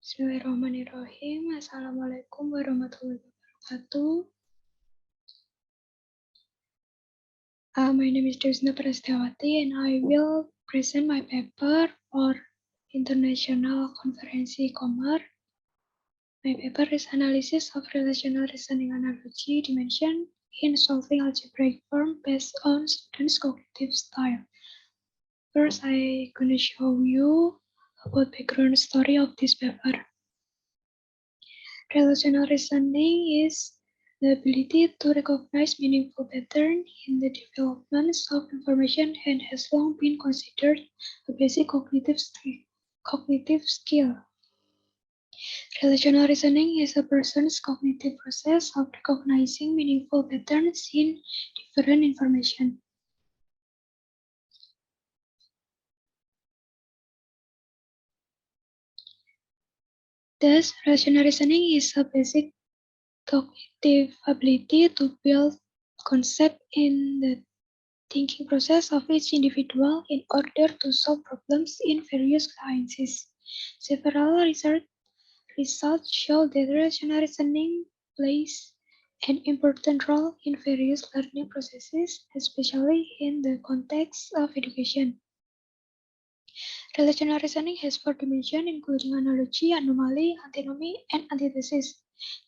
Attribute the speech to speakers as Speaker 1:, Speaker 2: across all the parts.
Speaker 1: Bismillahirrahmanirrahim. Assalamualaikum warahmatullahi wabarakatuh. My name is Desna Prasetawati and I will present my paper for International Conference Commerce. My paper is analysis of relational reasoning analogy dimension in solving algebraic form based on students' cognitive style. First, I'm gonna show you about background story of this paper. Relational reasoning is the ability to recognize meaningful patterns in the development of information and has long been considered a basic cognitive skill. Relational reasoning is a person's cognitive process of recognizing meaningful patterns in different information. Thus, rational reasoning is a basic cognitive ability to build concepts in the thinking process of each individual in order to solve problems in various sciences. Several results show that rational reasoning plays an important role in various learning processes, especially in the context of education. Relational reasoning has four dimensions, including analogy, anomaly, antinomy, and antithesis.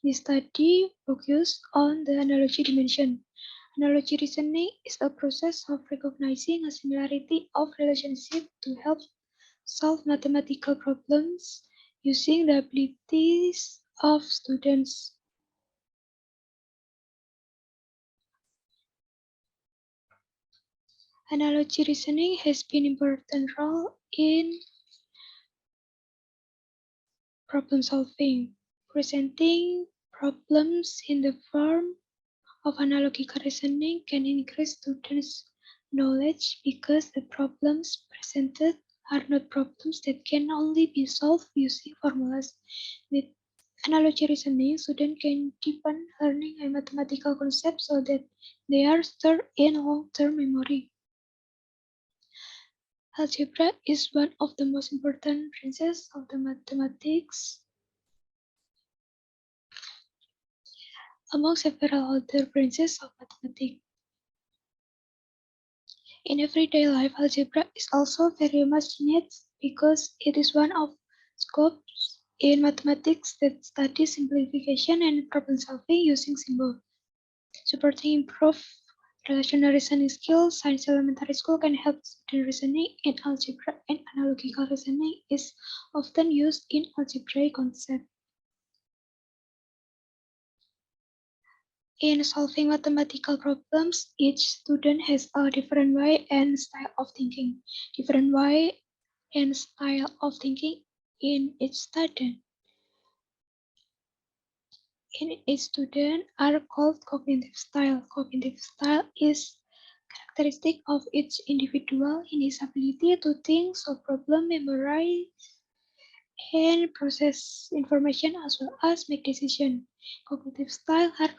Speaker 1: This study focuses on the analogy dimension. Analogy reasoning is a process of recognizing a similarity of relationship to help solve mathematical problems using the abilities of students. Analogy reasoning has been an important role in problem solving, presenting problems in the form of analogical reasoning can increase students' knowledge because the problems presented are not problems that can only be solved using formulas. With analogy reasoning, students can deepen learning a mathematical concept so that they are stored in long-term memory. Algebra is one of the most important branches of the mathematics. Among several other branches of mathematics. In everyday life, algebra is also very much needed because it is one of scopes in mathematics that studies simplification and problem solving using symbols. Supporting improved relational reasoning skills, science elementary school can help student reasoning in algebra and analogical reasoning is often used in algebraic concepts. In solving mathematical problems, each student has a different way and style of thinking. Different way and style of thinking in each student. Are called cognitive style. Cognitive style is characteristic of each individual in his ability to think, solve problems, memorize, and process information as well as make decisions. Cognitive styles are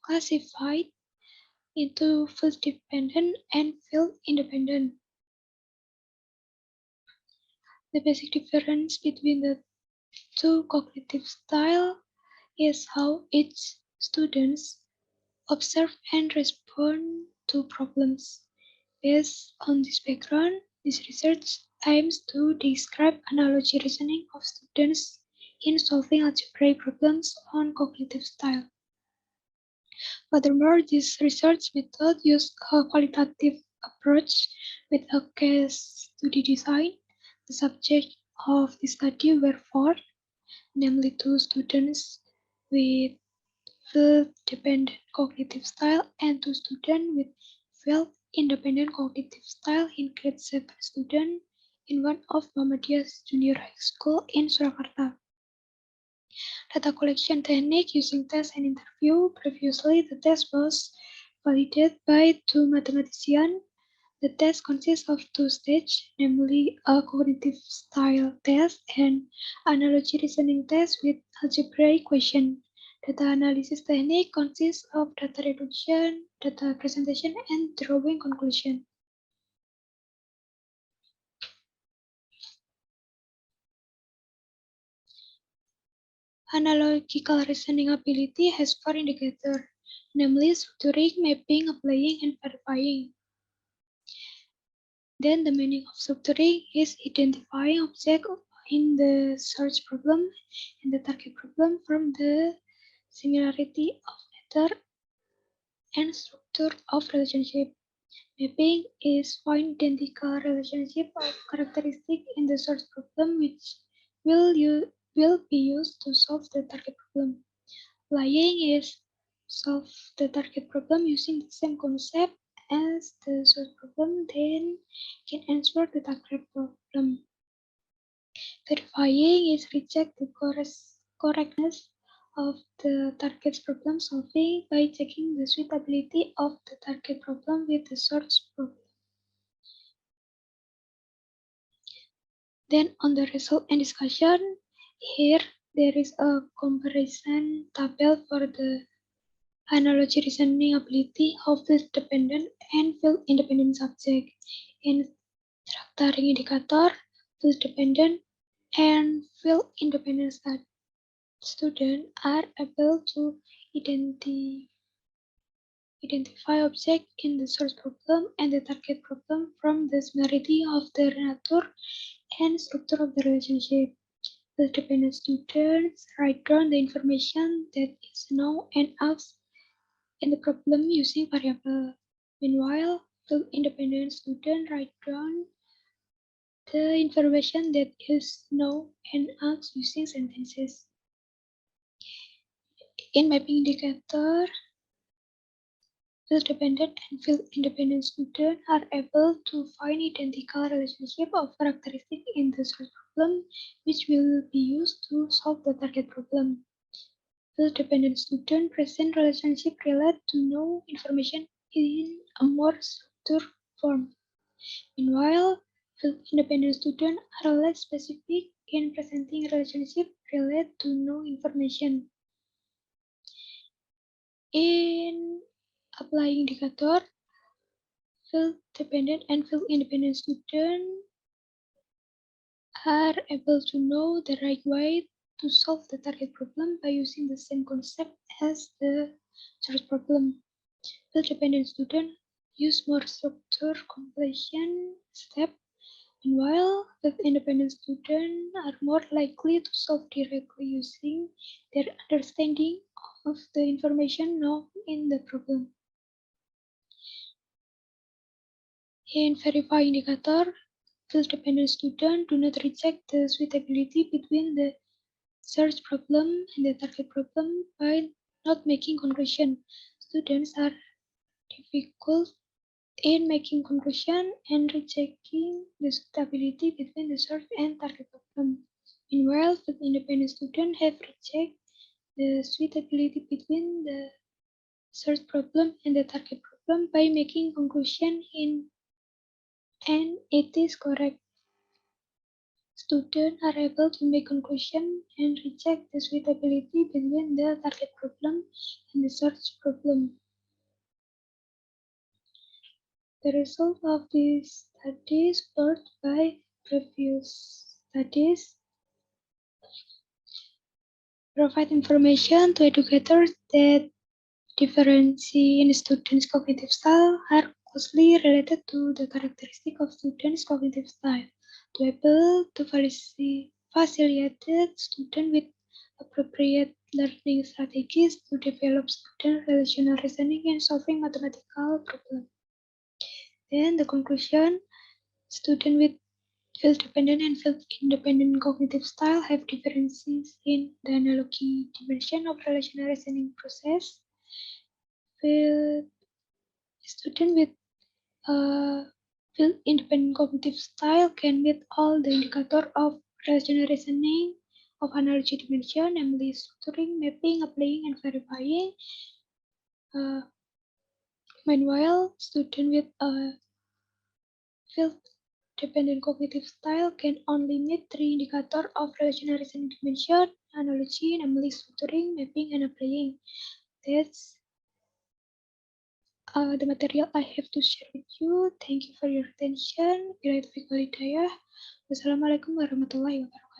Speaker 1: classified into field-dependent and field-independent. The basic difference between the two cognitive styles is how each student observe and respond to problems. Based on this background, this research aims to describe analogy reasoning of students in solving algebraic problems on cognitive style. Furthermore, this research method uses a qualitative approach with a case study design. The subject of the study were four, namely two students with field-dependent cognitive style and two students with field-independent cognitive style in grade 7 student in one of Muhammadiyah Junior High School in Surakarta. Data collection technique using test and interview. Previously, the test was validated by two mathematicians. The test consists of two stages, namely a cognitive style test and analogy reasoning test with algebraic question. Data analysis technique consists of data reduction, data presentation, and drawing conclusion. Analogical reasoning ability has 4 indicators, namely structuring, mapping, applying, and verifying. Then the meaning of structuring is identifying objects in the search problem and the target problem from the similarity of matter and structure of relationship. Mapping is find identical relationship of characteristics in the search problem which will be used to solve the target problem. Applying is solve the target problem using the same concept as the search problem, then can answer the target problem. Verifying is reject the correctness of the target's problem solving by checking the suitability of the target problem with the search problem. Then on the result and discussion, here there is a comparison table for the analogy reasoning ability of the dependent and field independent subject. In structuring indicator, field dependent and field independent students are able to identify objects in the source problem and the target problem from the similarity of the nature and structure of the relationship. The dependent students write down the information that is known and ask in the problem using variable. Meanwhile, the independent student write down the information that is known and asks using sentences. In mapping indicator, field dependent and field independent students are able to find identical relationship of characteristics in the search problem, which will be used to solve the target problem. Field-dependent students present relationship relate to known information in a more structured form. Meanwhile, field-independent students are less specific in presenting relationship relate to known information. In applying indicator, field-dependent and field-independent students are able to know the right way to solve the target problem by using the same concept as the search problem. Field-dependent students use more structured completion steps, meanwhile field-independent students are more likely to solve directly using their understanding of the information known in the problem. In verify indicator, field-dependent students do not reject the suitability between the search problem and the target problem by not making conclusion. Students are difficult in making conclusion and rejecting the suitability between the search and target problem. Meanwhile, the independent students have rejected the suitability between the search problem and the target problem by making conclusion and it is correct. Students are able to make conclusion and reject the suitability between the target problem and the search problem. The result of these studies followed by previous studies provide information to educators that differences in students' cognitive style are closely related to the characteristic of students' cognitive style. To able to facilitate students with appropriate learning strategies to develop student relational reasoning and solving mathematical problems. Then the conclusion, students with field-dependent and field-independent cognitive style have differences in the analogy dimension of relational reasoning process. Students with field-independent cognitive style can meet all the indicators of relational reasoning of analogy dimension, namely structuring, mapping, applying, and verifying. Meanwhile, students with field-dependent cognitive style can only meet 3 indicators of relational reasoning dimension, analogy, namely structuring, mapping, and applying. That's the material I have to share with you. Thank you for your attention. Wassalamualaikum warahmatullahi wabarakatuh.